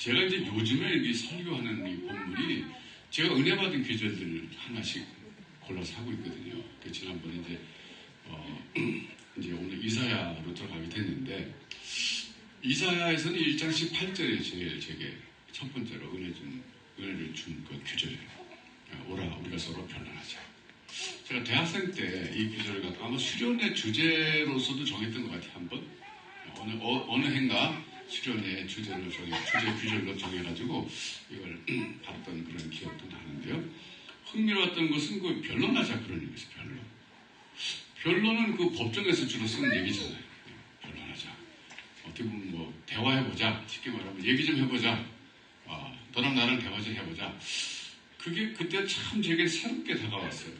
제가 이제 요즘에 이 설교하는 이 본문이 제가 은혜 받은 계절들을 하나씩 골라서 하고 있거든요. 지난번에 이제 오늘 이사야로 들어가게 됐는데, 이사야에서는 1장 18절에 제게 첫 번째로 은혜를 준 그 규절이에요. 오라 우리가 서로 변론하자. 제가 대학생 때 이 규절을 갖고 아마 수련의 주제로서도 정했던 것 같아요. 한번 어느 해인가 수련의 주제 규절로 정해가지고 이걸 봤던 그런 기억도 나는데요. 흥미로웠던 것은 그 변론하자 그런 의미에서 변론은 그 법정에서 주로 쓰는 얘기잖아요. 변론하자. 어떻게 보면 뭐 대화해보자. 쉽게 말하면 얘기 좀 해보자. 너랑 나랑 대화 좀 해보자. 그게 그때 참 제게 새롭게 다가왔어요.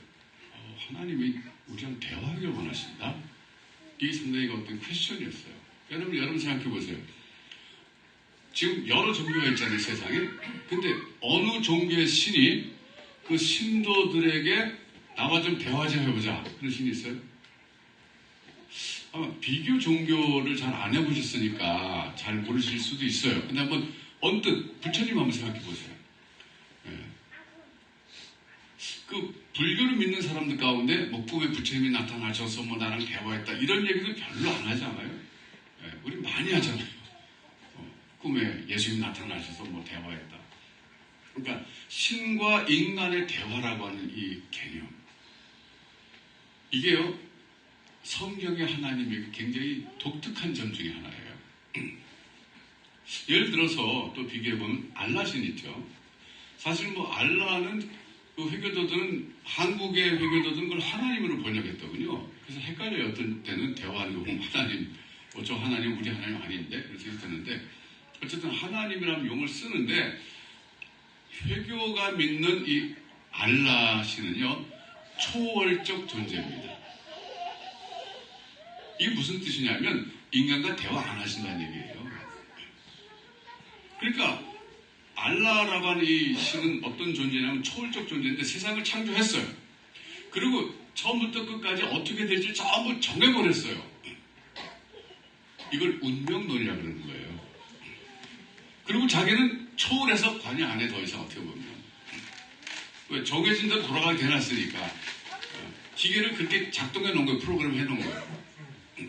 하나님이 우리랑 대화하기를 원하신다. 이게 상당히 어떤 퀘스천이었어요. 여러분 생각해보세요. 지금 여러 종교가 있잖아요, 세상에. 근데 어느 종교의 신이 그 신도들에게 나와 좀 대화 좀 해보자. 그런 신이 있어요? 아마 비교 종교를 잘 안 해보셨으니까 잘 모르실 수도 있어요. 근데 한번 언뜻 부처님 한번 생각해보세요. 그 불교를 믿는 사람들 가운데 뭐 꿈에 부처님이 나타나셔서 뭐 나랑 대화했다 이런 얘기도 별로 안 하잖아요. 우리 많이 하잖아요. 꿈에 예수님 나타나셔서 뭐 대화했다. 그러니까 신과 인간의 대화라고 하는 이 개념, 이게요 성경의 하나님에게 굉장히 독특한 점 중에 하나예요. 예를 들어서 또 비교해보면 알라신 있죠. 사실 뭐 알라는 그 회교도들은, 한국의 회교도들은 그걸 하나님으로 번역했더군요. 그래서 헷갈려요. 어떤 때는 대화하는 거 보면 하나님, 저 하나님 우리 하나님 아닌데? 그래서 했었는데, 어쨌든 하나님이라는 용어를 쓰는데, 회교가 믿는 이 알라신은요 초월적 존재입니다. 이게 무슨 뜻이냐면 인간과 대화 안 하신다는 얘기예요. 그러니까 알라라고 하는 이 신은 어떤 존재냐면 초월적 존재인데 세상을 창조했어요. 그리고 처음부터 끝까지 어떻게 될지 전부 정해버렸어요. 이걸 운명론이라고 그러는 거예요. 그리고 자기는 초월해서 관여 안 해. 더 이상 어떻게 보면 왜 정해진 대로 돌아가게 해놨으니까 기계를 그렇게 작동해 놓은 거예요. 프로그램 해놓은 거예요.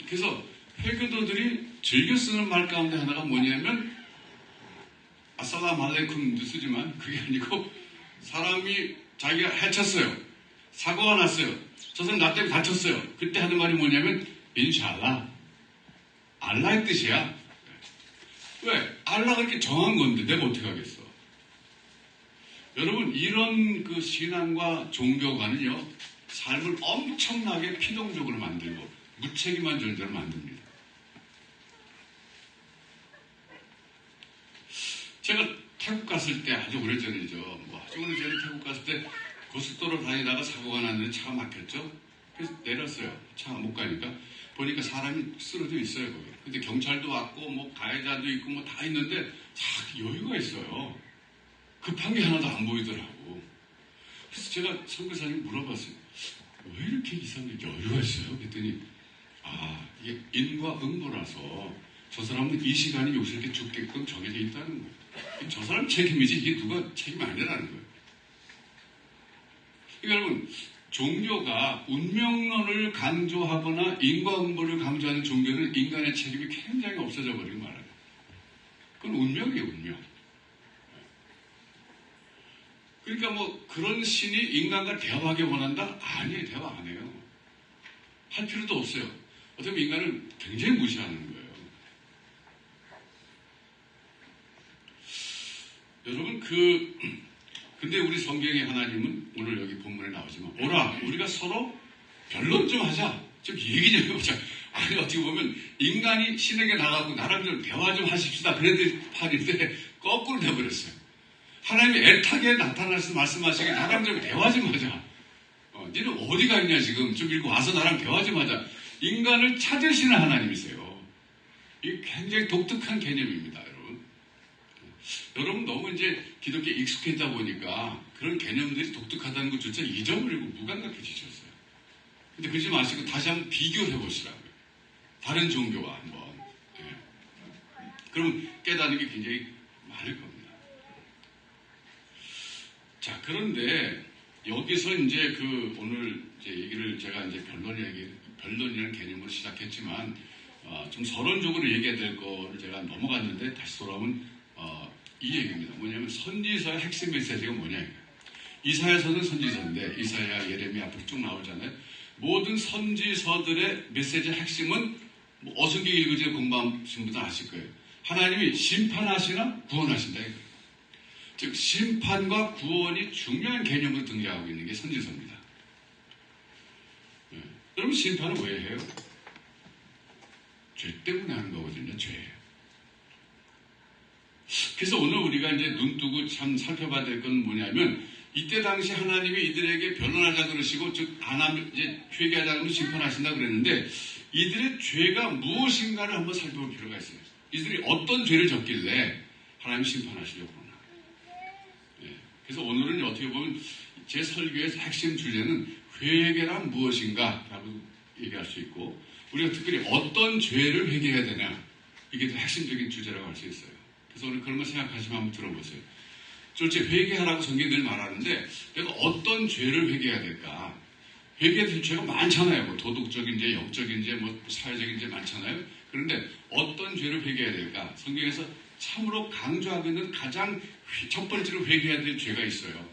그래서 회교도들이 즐겨 쓰는 말 가운데 하나가 뭐냐면 아살람 알레이쿰도 쓰지만 그게 아니고, 사람이 자기가 해쳤어요. 사고가 났어요. 저 사람 나 때문에 다쳤어요. 그때 하는 말이 뭐냐면 인샬라. 알라의 뜻이야. 왜? 알라가 이렇게 정한 건데 내가 어떻게 하겠어? 여러분, 이런 그 신앙과 종교관은요 삶을 엄청나게 피동적으로 만들고 무책임한 존재로 만듭니다. 제가 태국 갔을 때 아주 오래전이죠. 아주 오래전에 태국 갔을 때 고속도로 다니다가 사고가 났는데 차가 막혔죠. 그래서 내렸어요. 차가 못 가니까. 보니까 사람이 쓰러져 있어요, 거기. 근데 경찰도 왔고, 뭐 가해자도 있고, 뭐 다 있는데 참 여유가 있어요. 급한 게 하나도 안 보이더라고. 그래서 제가 선교사님 물어봤어요. 왜 이렇게 이 사람들이 여유가 있어요? 그랬더니 이게 인과응보라서 저 사람은 이 시간이 여기서 이렇게 죽게끔 정해져 있다는 거예요. 저 사람 책임이지 이게 누가 책임이 아니라는 거예요. 그러니까 여러분, 종교가 운명론을 강조하거나 인과응보를 강조하는 종교는 인간의 책임이 굉장히 없어져 버리고 말아요. 그건 운명이에요, 운명. 그러니까 뭐 그런 신이 인간과 대화하기 원한다? 아니에요, 대화 안 해요. 할 필요도 없어요. 어떻게 보면 인간을 굉장히 무시하는 거예요. 여러분, 근데 우리 성경의 하나님은 오늘 여기 본문에 나오지만, 오라, 우리가 서로 변론 좀 하자. 좀 얘기 좀 해보자. 아니, 어떻게 보면 인간이 신에게 나가고 나랑 좀 대화 좀 하십시다. 그랬더니 판인데 거꾸로 돼버렸어요. 하나님이 애타게 나타나서 말씀하시기에 나랑 좀 대화 좀 하자. 너는 어디가 있냐 지금. 좀 읽고 와서 나랑 대화 좀 하자. 인간을 찾으시는 하나님이세요. 이게 굉장히 독특한 개념입니다, 여러분. 여러분 너무 이제 기독교에 익숙해다 보니까 그런 개념들이 독특하다는 것조차 잊어버리고 무감각해지셨어요. 근데 그러지 마시고 다시 한번 비교해 보시라고요. 다른 종교와 한번. 그럼 깨닫는 게 굉장히 많을 겁니다. 자, 그런데 여기서 이제 오늘 이제 얘기를 제가 이제 변론이라는 개념으로 시작했지만, 좀 서론적으로 얘기해야 될 거를 제가 넘어갔는데 다시 돌아오면, 이 얘기입니다. 뭐냐면 선지서의 핵심 메시지가 뭐냐. 이사야서는 선지서인데, 이사야, 예레미야 앞으로 쭉 나오잖아요. 모든 선지서들의 메시지의 핵심은 어순기 읽으지 공부하신 분들 아실 거예요. 하나님이 심판하시나 구원하신다. 즉 심판과 구원이 중요한 개념으로 등장하고 있는 게 선지서입니다. 네. 여러분 심판은 왜 해요? 죄 때문에 하는 거거든요. 죄. 그래서 오늘 우리가 이제 눈 뜨고 참 살펴봐야 될 건 뭐냐면 이때 당시 하나님이 이들에게 변론하자 그러시고 즉 안 하면 이제 회개하자 그러면 심판하신다 그랬는데 이들의 죄가 무엇인가를 한번 살펴볼 필요가 있어요. 이들이 어떤 죄를 졌길래 하나님이 심판하시려고 하나. 예. 그래서 오늘은 어떻게 보면 제 설교의 핵심 주제는 회개란 무엇인가 라고 얘기할 수 있고 우리가 특별히 어떤 죄를 회개해야 되냐 이게 더 핵심적인 주제라고 할 수 있어요. 그래서 오늘 그런 거 생각하시면 한번 들어보세요. 솔직히 회개하라고 성경이 늘 말하는데 내가 어떤 죄를 회개해야 될까? 회개해야 될 죄가 많잖아요. 뭐 도덕적인 죄, 영적인 죄, 뭐 사회적인 죄 많잖아요. 그런데 어떤 죄를 회개해야 될까? 성경에서 참으로 강조하고 있는 가장 첫 번째로 회개해야 될 죄가 있어요.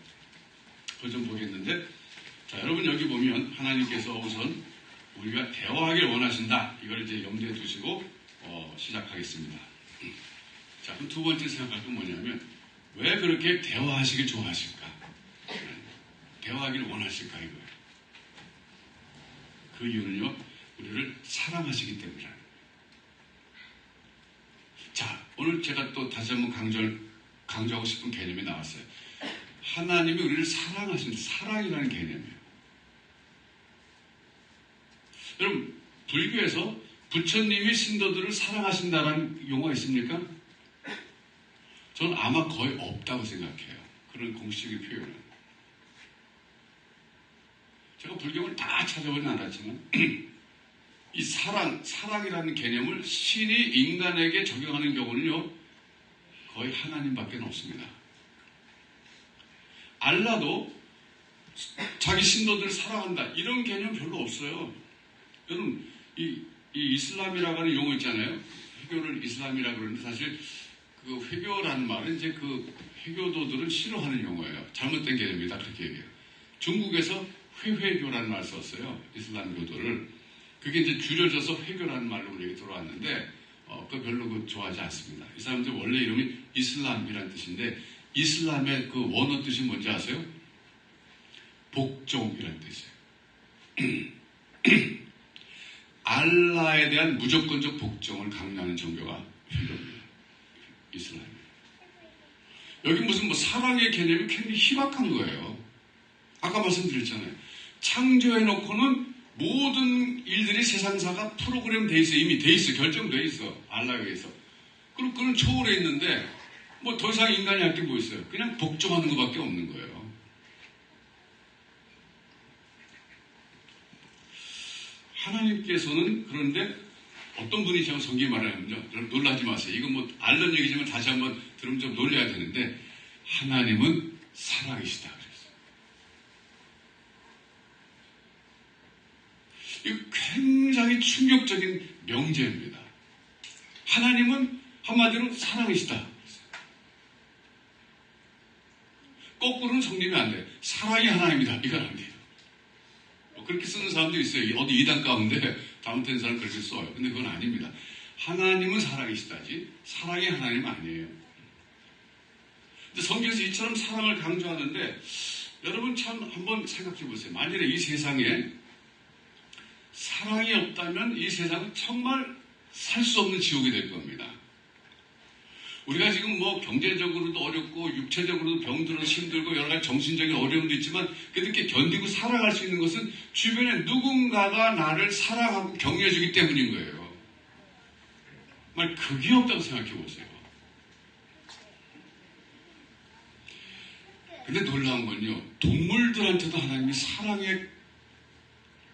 그걸 좀 보겠는데 자 여러분 여기 보면 하나님께서 우선 우리가 대화하길 원하신다. 이걸 이제 염두에 두시고 시작하겠습니다. 자 그럼 두 번째 생각할 건 뭐냐면 왜 그렇게 대화하시길 좋아하실까? 대화하기를 원하실까 이거예요. 그 이유는요. 우리를 사랑하시기 때문이라는 거예요. 자 오늘 제가 또 다시 한번 강조하고 싶은 개념이 나왔어요. 하나님이 우리를 사랑하시는 사랑이라는 개념이에요. 여러분 불교에서 부처님이 신도들을 사랑하신다는 용어가 있습니까? 저는 아마 거의 없다고 생각해요. 그런 공식의 표현은. 제가 불경을 다 찾아보진 않았지만 이 사랑이라는 개념을 신이 인간에게 적용하는 경우는요. 거의 하나님밖에 없습니다. 알라도 자기 신도들을 사랑한다. 이런 개념 별로 없어요. 여러분 이 이슬람이라고 하는 용어 있잖아요. 회교를 이슬람이라고 그러는데 사실 그 회교라는 말은 이제 그 회교도들은 싫어하는 용어예요. 잘못된 개념이다 그렇게 얘기해요. 중국에서 회회교라는 말을 썼어요. 이슬람교도를. 그게 이제 줄여져서 회교라는 말로 우리에게 들어왔는데 그거 별로 좋아하지 않습니다. 이 사람들 원래 이름이 이슬람이라는 뜻인데 이슬람의 그 원어 뜻이 뭔지 아세요? 복종이라는 뜻이에요. 알라에 대한 무조건적 복종을 강요하는 종교가 회교입니다. 이슬람. 여기 무슨 뭐 사랑의 개념이 굉장히 희박한 거예요. 아까 말씀드렸잖아요. 창조해놓고는 모든 일들이 세상사가 프로그램 돼 있어. 이미 돼 있어. 결정돼 있어. 알라에 의해서. 그럼 그는 초월해 있는데 뭐 더 이상 인간이 할 게 뭐 있어요. 그냥 복종하는 것밖에 없는 거예요. 하나님께서는 그런데 어떤 분이시냐고 성경이 말하면요. 여러분 놀라지 마세요. 이건 뭐 알던 얘기지만 다시 한번 들으면 좀 놀라야 되는데 하나님은 사랑이시다 그랬어요. 이거 굉장히 충격적인 명제입니다. 하나님은 한마디로 사랑이시다 그랬어요. 거꾸로는 성립이 안 돼요. 사랑이 하나님이다. 이건 안 돼요. 그렇게 쓰는 사람도 있어요. 어디 이단 가운데 잘못된 사람 그렇게 써요. 근데 그건 아닙니다. 하나님은 사랑이시다지 사랑이 하나님 아니에요. 근데 성경에서 이처럼 사랑을 강조하는데 여러분 참 한번 생각해 보세요. 만일에 이 세상에 사랑이 없다면 이 세상은 정말 살 수 없는 지옥이 될 겁니다. 우리가 지금 뭐 경제적으로도 어렵고 육체적으로도 병들어서 힘들고 여러 가지 정신적인 어려움도 있지만 그렇게 견디고 살아갈 수 있는 것은 주변에 누군가가 나를 사랑하고 격려해주기 때문인 거예요. 정말 그게 없다고 생각해 보세요. 근데 놀라운 건요. 동물들한테도 하나님이 사랑의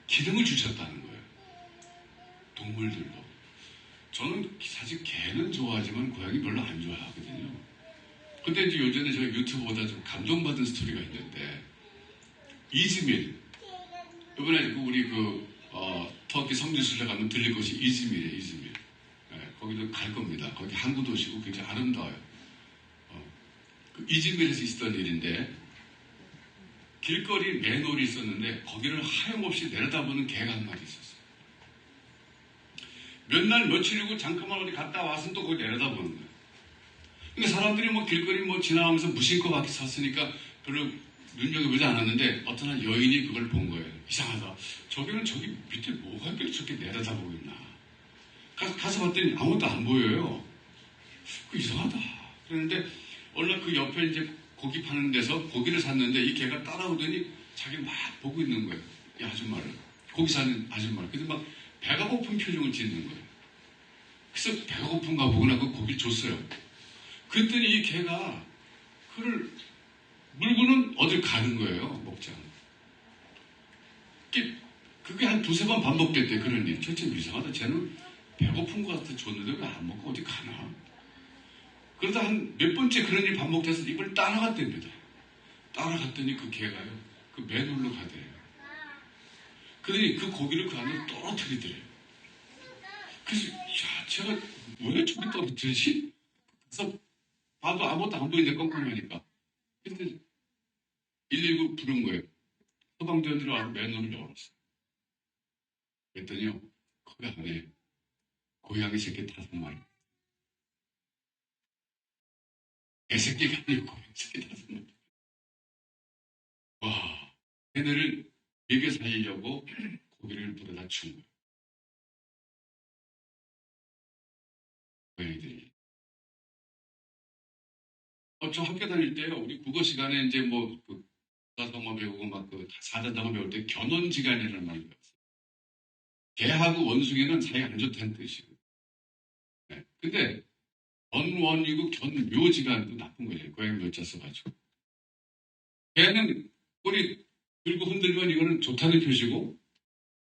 기름을 주셨다는 거예요. 동물들도. 저는 사실 개는 좋아하지만 고양이 별로 안 좋아하거든요. 근데 이제 요즘에 제가 유튜브보다 좀 감동받은 스토리가 있는데, 이즈밀. 이번에 우리 터키 성지순례 가면 들릴 곳이 이즈밀이에요, 이즈밀. 예, 거기도 갈 겁니다. 거기 항구 도시고 굉장히 아름다워요. 그 이즈밀에서 있었던 일인데, 길거리 맨홀이 있었는데, 거기를 하염없이 내려다보는 개가 한 마리 있었어요. 몇 날 며칠이고 잠깐만 어디 갔다 와서 또 거기 내려다보는 거예요. 근데 사람들이 뭐 길거리 뭐 지나가면서 무심코 밖에 섰으니까 별로 눈여겨보지 않았는데 어떤 한 여인이 그걸 본 거예요. 이상하다. 저기는 저기 밑에 뭐가 있길래 저렇게 내려다보고 있나. 가서 봤더니 아무것도 안 보여요. 그 이상하다. 그런데 어느 날 그 옆에 이제 고기 파는 데서 고기를 샀는데 이 개가 따라오더니 자기 막 보고 있는 거예요. 이 아줌마를. 고기 사는 아줌마를. 그래서 막 배가 고픈 표정을 짓는 거예요. 그래서 배가 고픈가 보구나 그 고기를 줬어요. 그랬더니 이 개가 그를 물고는 어딜 가는 거예요, 목장. 그게 한 두세 번 반복됐대, 그런 일. 저 참 이상하다. 쟤는 배고픈 것 같아 줬는데 왜 안 먹고 어디 가나? 그러다 한 몇 번째 그런 일이 반복돼서 이걸 따라갔답니다. 따라갔더니 그 개가요, 그 맨홀로 가대요. 그러더니 그 고기를 그 안으로 떨어뜨리더래요. 그래서, 야, 제가 왜 저기 떨어뜨리지? 그래서 봐도 아무것도 안 보이는데 깜깜하니까. 그래서 119 부른 거예요. 소방대원들이 와서 맨홀을 열었어요. 그랬더니요, 거기 안에 고양이 새끼 5마리. 개새끼가 아니고 고양이 새끼 5마리. 와, 걔네를 먹여 살리려고 고기를 물에다 준 거예요. 고양이들이. 저 학교 다닐 때요, 우리 국어 시간에 이제 뭐, 사자성어 배우고 막 사자성어 배울 때 견원지간이라는 말이 배웠어요. 개하고 원숭이는 사이가 안 좋다는 뜻이고. 네. 근데 견원이고 견묘지간도 나쁜 거예요. 고양이 묘자 써가지고. 개는 꼬리 들고 흔들면 이거는 좋다는 표시고,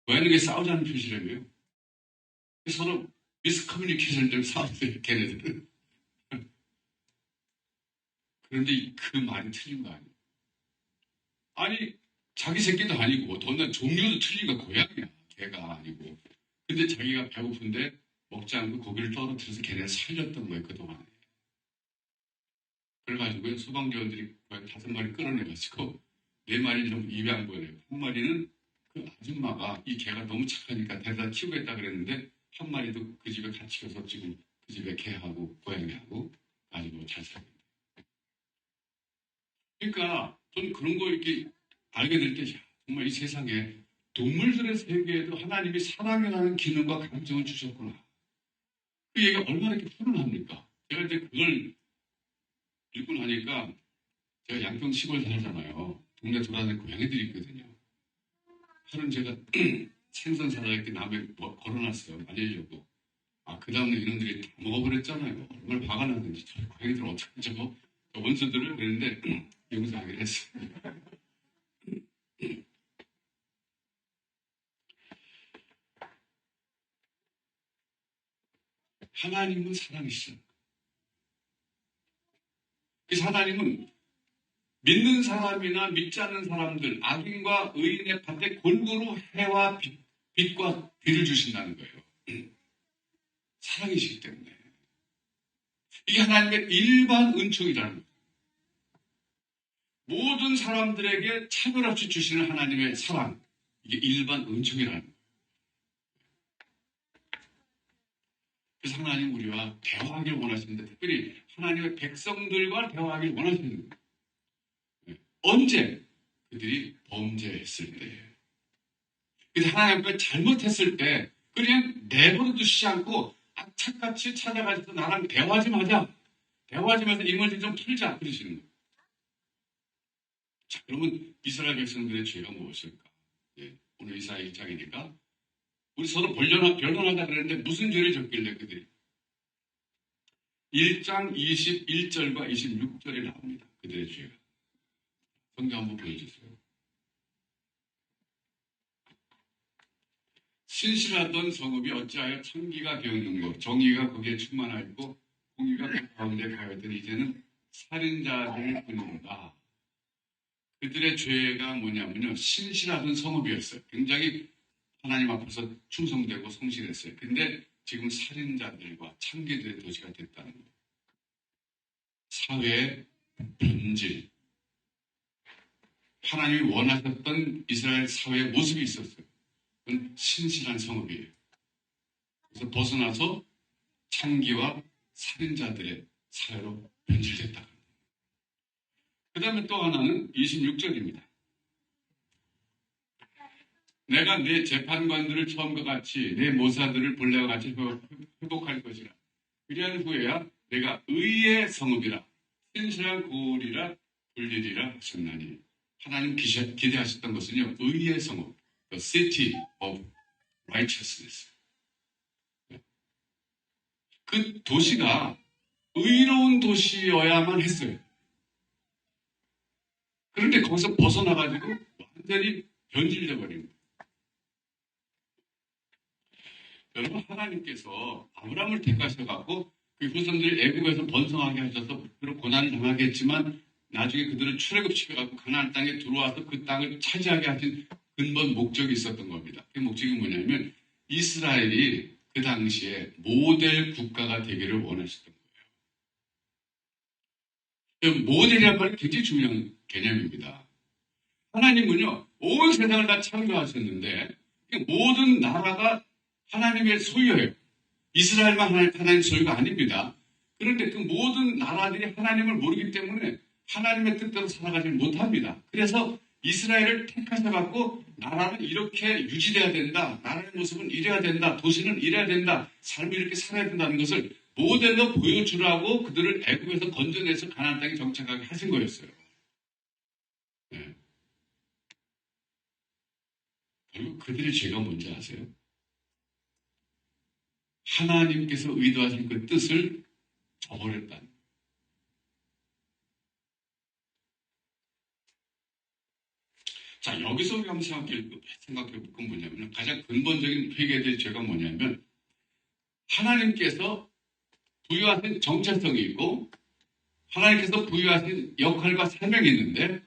고양이가 싸우자는 표시라며요. 서로 미스커뮤니케이션 좀 싸우세요, 걔네들은. 그런데 그 말이 틀린 거 아니에요. 아니, 자기 새끼도 아니고, 더나 종류도 틀린 거 고양이야. 개가 아니고. 근데 자기가 배고픈데 먹지 않고 고기를 떨어뜨려서 걔네를 살렸던 거예요, 그동안에. 그래가지고 소방대원들이 고양이 5마리 끌어내가지고 4마리는 좀 입에 안 보여요. 한 마리는 그 아줌마가 이 개가 너무 착하니까 데려다 키우겠다 그랬는데 한 마리도 그 집에 같이 가서 지금 그 집에 개하고 고양이하고 가지고 잘 살고 있어요. 그러니까 저는 그런 거 이렇게 알게 될 때 정말 이 세상에 동물들의 세계에도 하나님이 사랑이라는 기능과 감정을 주셨구나. 그 얘기가 얼마나 이렇게 훈훈합니까? 제가 이제 그걸 읽고 나니까 제가 양평 시골 살잖아요. 동네 돌아다니는 고양이들이 있거든요. 하루는 제가 생선 사다가 이렇게 남에 걸어놨어요. 말리려고. 그 다음에 이놈들이 다 먹어버렸잖아요. 얼마나 화가 났는지. 저 고양이들 어떻게 저거 원수들을 그랬는데 용서하기로 했어요. 하나님은 사랑이시죠. 그 하나님은 믿는 사람이나 믿지 않는 사람들, 악인과 의인의 밭에 골고루 해와 빛과 비를 주신다는 거예요. 사랑이시기 때문에. 이게 하나님의 일반 은총이라는 거예요. 모든 사람들에게 차별 없이 주시는 하나님의 사랑. 이게 일반 은총이라는 거예요. 그래서 하나님 우리와 대화하길 원하시는데 특별히 하나님의 백성들과 대화하길 원하시는 거예요. 언제? 그들이 범죄했을 때예요. 그래서 하나님 앞에 잘못했을 때 그냥 내버려 두시지 않고 악착같이 찾아가서 나랑 대화 좀 하자. 대화 좀 해서 이 문제 좀 풀자. 그러시는 거예요. 자, 그러면 이스라엘 백성들의 죄가 무엇일까? 오늘 이사야 1장이니까 우리 서로 변론하자 그랬는데 무슨 죄를 졌길래 그들이 1장 21절과 26절에 나옵니다. 그들의 죄가. 성경 한번 보여주세요. 신실하던 성읍이 어찌하여 천기가 배었는고 정의가 거기에 충만하였고 공의가 그 가운데 가여더니 이제는 살인자들을 끊는다. 그들의 죄가 뭐냐면요. 신실하던 성읍이었어요. 굉장히 하나님 앞에서 충성되고 성실했어요. 근데 지금 살인자들과 창기들의 도시가 됐다는 거예요. 사회의 변질. 하나님이 원하셨던 이스라엘 사회의 모습이 있었어요. 그건 신실한 성읍이에요. 그래서 벗어나서 창기와 살인자들의 사회로 변질됐다. 그 다음에 또 하나는 26절입니다. 내가 내 재판관들을 처음과 같이 내 모사들을 본래와 같이 회복할 것이라. 그리한 후에야 내가 의의 성읍이라 신실한 고을이라 불리리라 하셨나니. 하나님 기대하셨던 것은요. 의의 성읍, the city of righteousness. 그 도시가 의로운 도시여야만 했어요. 그런데 거기서 벗어나가지고 완전히 변질돼 버린 거예요. 여러분, 하나님께서 아브라함을 택하셔갖고 그 후손들이 애굽에서 번성하게 하셔서 그런 고난을 당하겠지만 나중에 그들을 출애굽시켜갖고 가나안 땅에 들어와서 그 땅을 차지하게 하신 근본 목적이 있었던 겁니다. 그 목적이 뭐냐면 이스라엘이 그 당시에 모델 국가가 되기를 원하셨던 거예요. 모델이란 말이 굉장히 중요한 개념입니다. 하나님은요, 온 세상을 다 창조하셨는데 모든 나라가 하나님의 소유예요. 이스라엘만 하나님의 소유가 아닙니다. 그런데 그 모든 나라들이 하나님을 모르기 때문에 하나님의 뜻대로 살아가지 못합니다. 그래서 이스라엘을 택하셔갖고 나라는 이렇게 유지돼야 된다. 나라의 모습은 이래야 된다. 도시는 이래야 된다. 삶이 이렇게 살아야 된다는 것을 모델로 보여주라고 그들을 애굽에서 건져내서 가나안 땅에 정착하게 하신 거였어요. 네. 그리고 그들의 죄가 뭔지 아세요? 하나님께서 의도하신 그 뜻을 저버렸다. 자, 여기서 우리가 한번 생각해 볼 건 뭐냐면 가장 근본적인 회개될 죄가 뭐냐면 하나님께서 부여하신 정체성이 있고 하나님께서 부여하신 역할과 사명이 있는데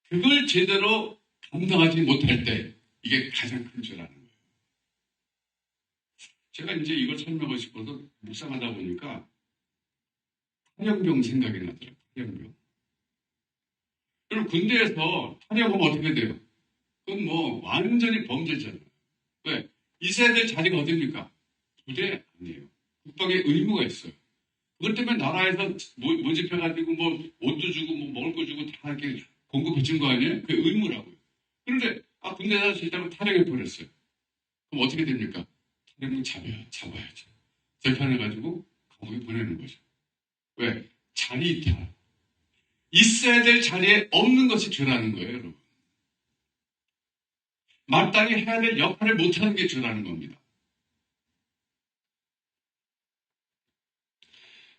그걸 제대로 감당하지 못할 때 이게 가장 큰 죄라는 거예요. 제가 이제 이걸 설명하고 싶어서 묵상하다 보니까 탈영병 생각이 나더라고요. 탈영병. 그리고 군대에서 탈영하면 어떻게 돼요? 그건 뭐 완전히 범죄잖아요. 왜? 있어야 될 자리가 어딥니까? 부대 아니에요. 국방에 의무가 있어요. 그것 때문에 나라에서 모집해가지고 뭐 옷도 주고 뭐 먹을 거 주고 다 이렇게 공급해 준 거 아니에요? 그게 의무라고요. 그런데 군대에서 실제로 탈영해 버렸어요. 그럼 어떻게 됩니까? 탈영을 잡아야죠. 재판해가지고 감옥에 보내는 거죠. 왜? 자리 이탈. 있어야 될 자리에 없는 것이 죄라는 거예요, 여러분. 마땅히 해야 될 역할을 못하는 게 죄라는 겁니다.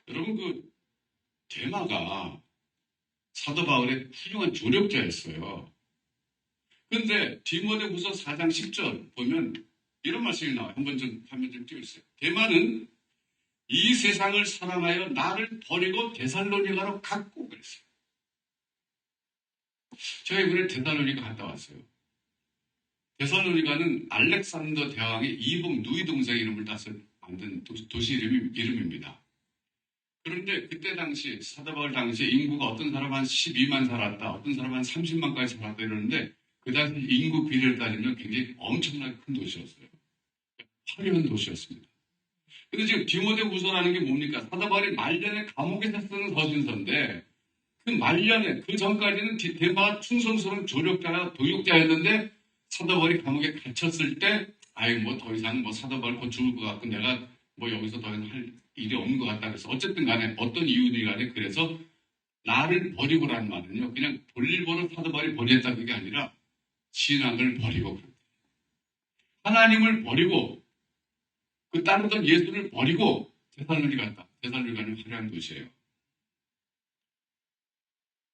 여러분, 그 데마가 사도 바울의 훌륭한 조력자였어요. 그런데 디모데후서 4장 10절 보면 이런 말씀이 나와요. 한번 좀 화면 좀 띄워주세요. 데마는 이 세상을 사랑하여 나를 버리고 데살로니가로 갔고 그랬어요. 제가 이번에 데살로니가 갔다 왔어요. 데살로니가는 알렉산더 대왕의 이복 누이 동생 이름을 따서 만든 도시 이름입니다. 그런데 그때 당시 사도 바울 당시에 인구가 어떤 사람 한 12만 살았다, 어떤 사람 한 30만까지 살았다 이러는데 그 당시 인구 비례를 따지면 굉장히 엄청나게 큰 도시였어요. 화려한 도시였습니다. 근데 지금 디모데후서라는 게 뭡니까? 사도 바울이 말년에 감옥에서 쓰는 서신서인데 그 말년에 그 전까지는 데마가 충성스러운 조력자나 도육자였는데 사도 바울이 감옥에 갇혔을 때 아이 뭐 더 이상 뭐 사도 바울 곧 죽을 것 같고 내가 뭐 여기서 더 이상 할 일이 없는 것 같다 그래서 어쨌든 간에 어떤 이유든 간에 그래서 나를 버리고라는 말은요 그냥 볼일 보러 사도 바울이 버렸다 그게 아니라 신앙을 버리고 하나님을 버리고 그 따르던 예수를 버리고 데살로니 갔다. 데살로니가는 화려한 도시예요.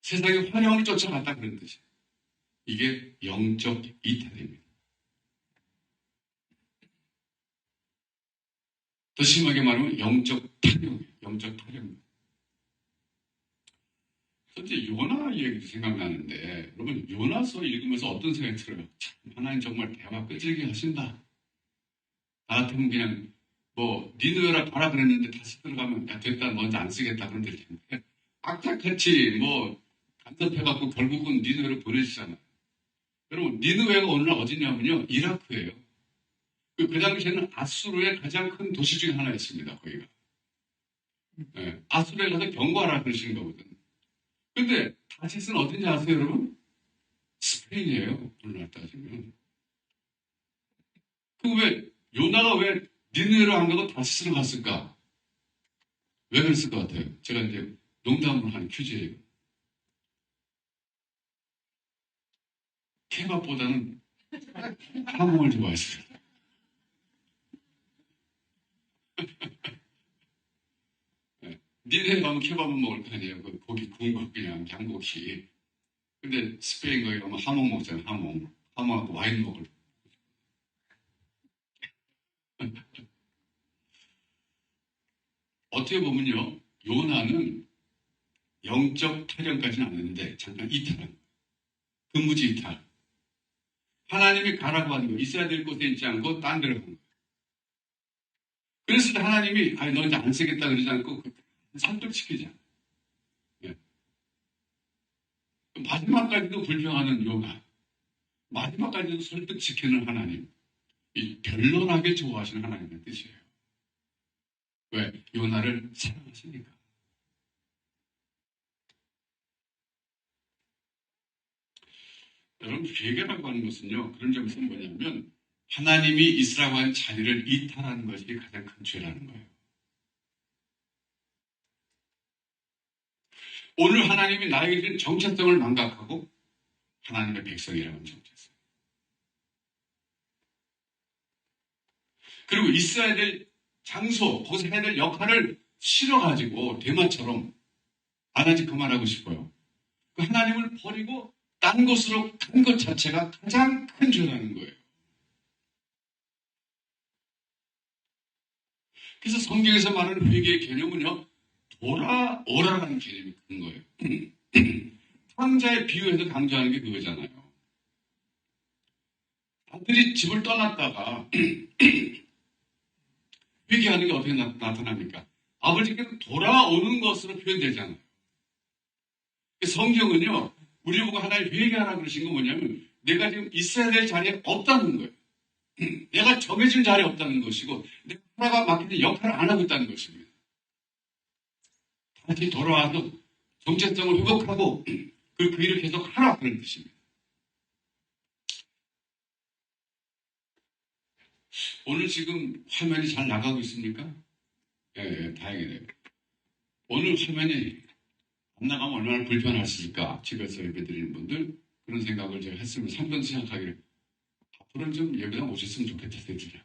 세상의 화려함을 쫓아갔다 그런 뜻이에요. 이게 영적 이탈입니다. 더 심하게 말하면 영적 탈영이에요. 영적 탈영. 현재 요나 얘기도 생각나는데, 여러분, 요나서 읽으면서 어떤 생각이 들어요? 참, 하나님 정말 대화 끄질게 하신다. 나 같으면 그냥, 니느웨라 가라 그랬는데 다시 들어가면, 야, 됐다, 먼저 안 쓰겠다. 그런 될 텐데. 악착같이, 간섭해갖고 결국은 니느웨로 보내주잖아요. 여러분, 니느웨가 오늘날 어디냐면요, 이라크예요. 그 당시에는 아수르의 가장 큰 도시 중에 하나였습니다, 거기가. 예, 아수르에 가서 경고하라 그러시는 거거든. 근데 다시스는 어딘지 아세요, 여러분? 스페인이에요, 오늘날 따지면. 요나가 왜 니느웨로 안 가고 다시스로 갔을까? 왜 그랬을 것 같아요? 제가 이제 농담으로 한 퀴즈예요. 케밥보다는 하몽을 좋아했어요. 니네 가면 케밥은 먹을 거 아니에요. 그 고기 구운 거 그냥 양고기. 근데 스페인 거기 가면 하몽 먹잖아요. 하몽. 하몽하고 와인 먹을. 어떻게 보면요. 요나는 영적 타령까지는 않는데 잠깐 이탈한. 근무지 이탈. 하나님이 가라고 하는 거. 있어야 될 곳에 있지 않고 딴 데로 간 거예요. 그랬을 때 하나님이 너 이제 안 쓰겠다 그러지 않고 설득시키자. 예. 마지막까지도 불평하는 요나. 마지막까지도 설득시키는 하나님. 이 변론하게 좋아하시는 하나님의 뜻이에요. 왜? 요나를 사랑하시니까. 여러분, 회개라고 하는 것은요, 그런 점에서 뭐냐면, 하나님이 있으라고 한 자리를 이탈하는 것이 가장 큰 죄라는 거예요. 오늘 하나님이 나에게 주신 정체성을 망각하고, 하나님의 백성이라고 하는 정체성. 그리고 있어야 될 장소, 거기서 해야 될 역할을 싫어가지고, 대마처럼, 안 하지 그만하고 싶어요. 그 하나님을 버리고, 딴 곳으로 간 것 자체가 가장 큰 죄라는 거예요. 그래서 성경에서 말하는 회개의 개념은요, 돌아오라라는 개념이 큰 거예요. 황자의 비유에서 강조하는 게 그거잖아요. 아들이 집을 떠났다가 회개하는 게 어떻게 나타납니까? 아버지께서 돌아오는 것으로 표현되잖아요. 성경은요, 우리 보고 하나님 회개하라 그러신 건 뭐냐면 내가 지금 있어야 될 자리에 없다는 거예요. 내가 정해진 자리에 없다는 것이고 내가 하나가 맡긴 역할을 안 하고 있다는 것입니다. 다시 돌아와서 정체성을 회복하고 그 일을 계속 하라 그런 뜻입니다. 오늘 지금 화면이 잘 나가고 있습니까? 예, 다행이네요. 오늘 화면이 안 나가면 얼마나 불편하실까? 집에서 예배드리는 분들 그런 생각을 제가 했으면 상변 생각하기를 앞으로는 좀 예배당 오셨으면 좋겠다 생각해요.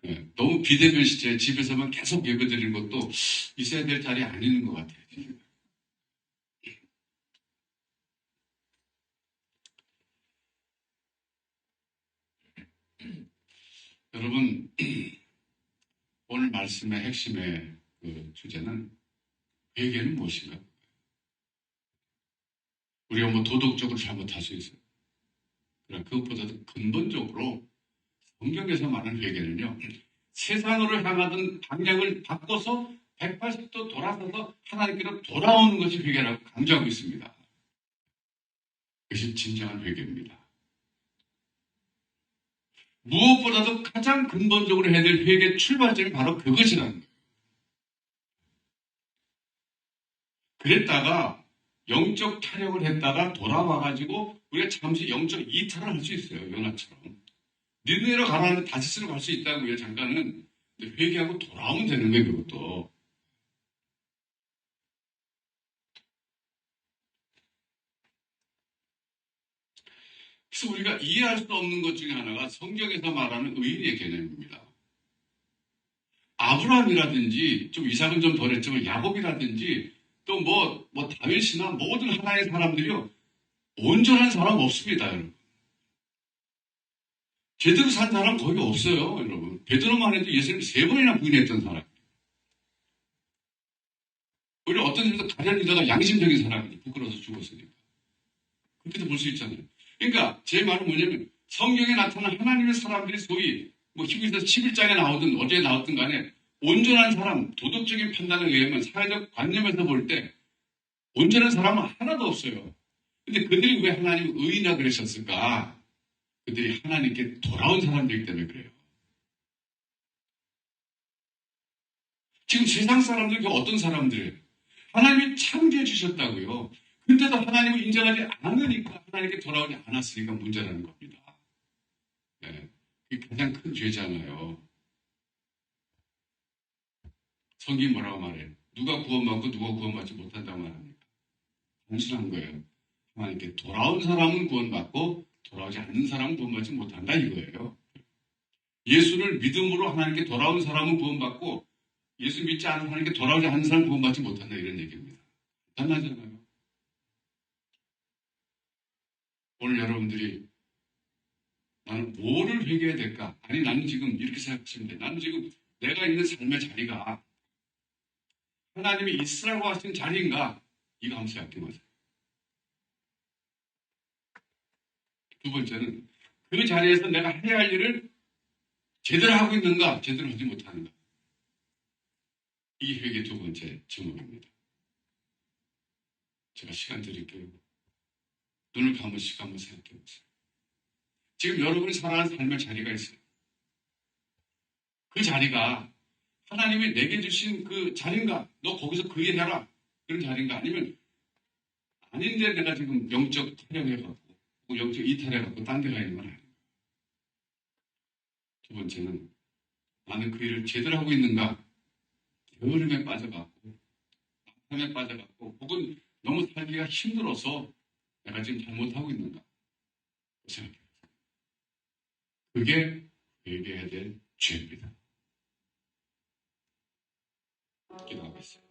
예, 너무 비대면 시대에 집에서만 계속 예배드리는 것도 있어야 될 자리에 안 있는 것 같아요. 여러분, 오늘 말씀의 핵심의 그 주제는 회개는 무엇인가? 우리가 도덕적으로 잘못할 수 있어요. 그러나 그것보다도 근본적으로 성경에서 말하는 회개는요, 세상으로 향하던 방향을 바꿔서 180도 돌아서서 하나님께로 돌아오는 것이 회개라고 강조하고 있습니다. 그것이 진정한 회개입니다. 무엇보다도 가장 근본적으로 해야 될 회개의 출발점이 바로 그것이라는 거예요. 그랬다가 영적 타령을 했다가 돌아와가지고 우리가 잠시 영적 이탈을 할 수 있어요. 요나처럼. 니느웨로 가라는데 다시스로 갈 수 있다고요. 잠깐은. 회개하고 돌아오면 되는 거예요. 그것도. 그래서 우리가 이해할 수 없는 것 중에 하나가 성경에서 말하는 의인의 개념입니다. 아브라함이라든지 좀 이삭은 좀 덜했지만 야곱이라든지 또 다윗이나 모든 하나의 사람들이요. 온전한 사람 없습니다, 여러분. 제대로 산 사람 거의 없어요, 여러분. 베드로만 해도 예수님 3번이나 부인했던 사람. 오히려 어떤 점에서 가련이다가 양심적인 사람이 부끄러워서 죽었으니까. 그렇게도 볼 수 있잖아요. 그러니까 제 말은 뭐냐면 성경에 나타난 하나님의 사람들이 소위 뭐 히브리서 11장에 나오든 어디에 나왔든 간에 온전한 사람, 도덕적인 판단에 의하면 사회적 관념에서 볼 때 온전한 사람은 하나도 없어요. 근데 그들이 왜 하나님 의인이라 그러셨을까? 그들이 하나님께 돌아온 사람들이기 때문에 그래요. 지금 세상 사람들이 어떤 사람들이에요? 하나님이 창조해 주셨다고요. 근데도 하나님을 인정하지 않으니까 하나님께 돌아오지 않았으니까 문제라는 겁니다. 네. 그게 가장 큰 죄잖아요. 성경이 뭐라고 말해요? 누가 구원받고 누가 구원받지 못한다고 말합니까? 단순한 거예요. 하나님께 돌아온 사람은 구원받고 돌아오지 않는 사람은 구원받지 못한다 이거예요. 예수를 믿음으로 하나님께 돌아온 사람은 구원받고 예수 믿지 않은 하나님께 돌아오지 않는 사람은 구원받지 못한다 이런 얘기입니다. 간단하잖아요. 오늘 여러분들이 나는 뭐를 회개해야 될까? 아니 나는 지금 이렇게 생각하시면 돼. 나는 지금 내가 있는 삶의 자리가 하나님이 있으라고 하신 자리인가? 이거 한번 생각해 보세요. 두 번째는 그 자리에서 내가 해야 할 일을 제대로 하고 있는가? 제대로 하지 못하는가? 이 회개 두 번째 제목입니다. 제가 시간 드릴게요. 눈을 감으시고 한번 생각해 보세요. 지금 여러분이 살아가는 삶의 자리가 있어요. 그 자리가 하나님이 내게 주신 그 자리인가? 너 거기서 그 일 해라. 그런 자리인가? 아니면 아닌데 내가 지금 영적 타령해갖고 영적 이탈해갖고 딴 데 가 있는 건 아니에요. 두 번째는 나는 그 일을 제대로 하고 있는가? 게으름에 빠져갖고 낙담에 빠져갖고 혹은 너무 살기가 힘들어서 내가 지금 잘못하고 있는가? 생각해요. 그게 회개해야 될 죄입니다. 기도하겠습니다.